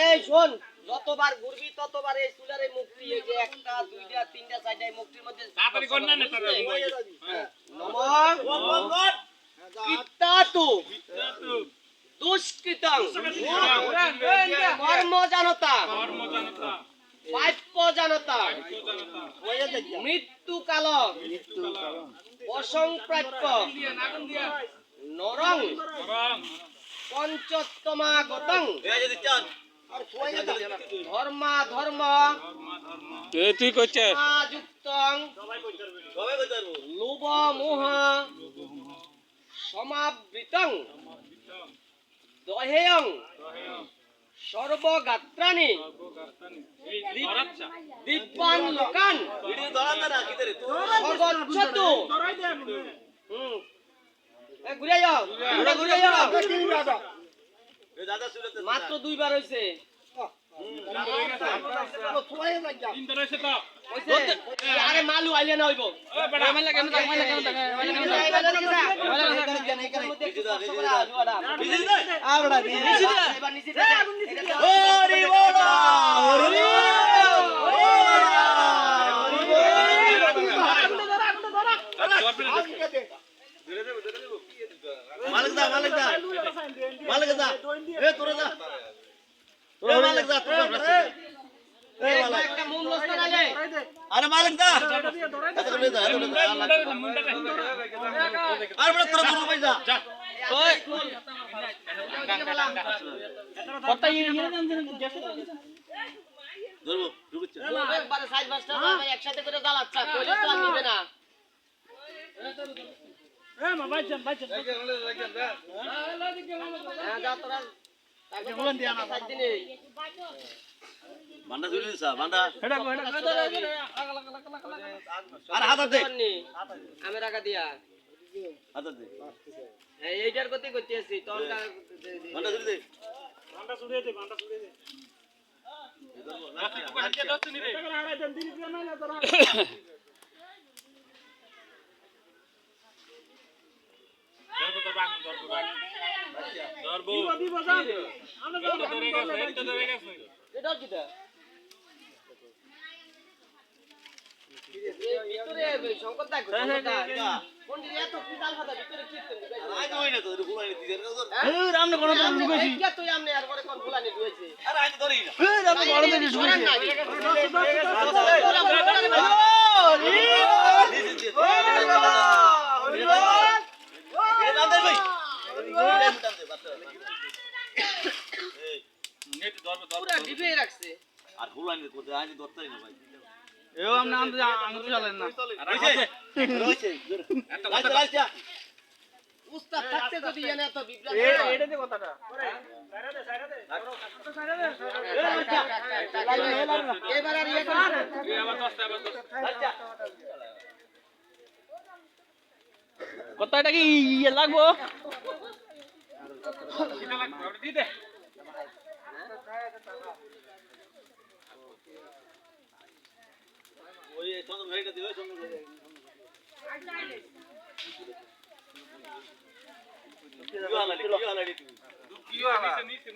এই শোন, যতবার ঘুরবি ততবার এই চুলারে মুক্তি, এই যে একটা দুইটা তিনটা চারটা এই মুক্তির মধ্যে তাড়াতাড়ি কর না তারে নমঃ কিত্তাতু দুষ্কৃতং কর্মজানতা বাপ্যজানতা মৃত্যুকাল অসংপ্রাপ্য নরং পঞ্চত্তমাগতং ধর্মা ধর্ম তুই কইছিস যুক্তং লোভ মোহ সমাবৃতং দহেয়ং সর্বগাত্রাণি দিব্যান লোকান সর্বচ্ছতু ঘুরে যাও ঘুরে যাও মাত্র দুইবার হয়েছে আরে মালু আইলে না হইব মালিক দা এ তোরা যা মালিক দা একটা মুম লস্তা লাগে আরে মালিক দা আর বড় তোরা তোরা যা ওই কত ধরবো ঢুকছে একবারে সাইজ বাসটা ভাই একসাথে করে জ্বালাচ্ছা কইলে তো আর নিবে না হ্যাঁ যা তোরা বলেন দিয়া না বান্ডা ধরে দিছা বান্ডা আর হাত দে আমি রাখা দিয়া হাত দে হ্যাঁ এইটার কথা কইতেছি তলটা বান্ডা ধরে দে এটা কিটা ভিতরে সংকট দা কোনটি এত কুদাল ফাটা ভিতরে কি করতে আই তো হইনা তো ফুলানি দিছে এই রামনে কোন তো ঢুকেছি কি তুই আমনে আর করে কোন ফুলানি ঢুকেছে আরে আই ধরি না এই রামনে বড় থেকে ঢুকেছি পুরা ডিবে রাখছে আর ফুলানি করতে আই ধরতেই না ভাই এও আমনে আঙ্গুল চালেন না রইছে এত কথা উস্তাদ থাকতে যদি এনে এত বিভ্রান্ত এইটা যে কথাটা এবার আর ইয়ে কর আবার 10 কথাটা কি ইয়ে লাগবো এটা লাগবে দি দে ওই চন্দন ভাইটা দিও চন্দন ভাই কি হালালি তুই কি নিচে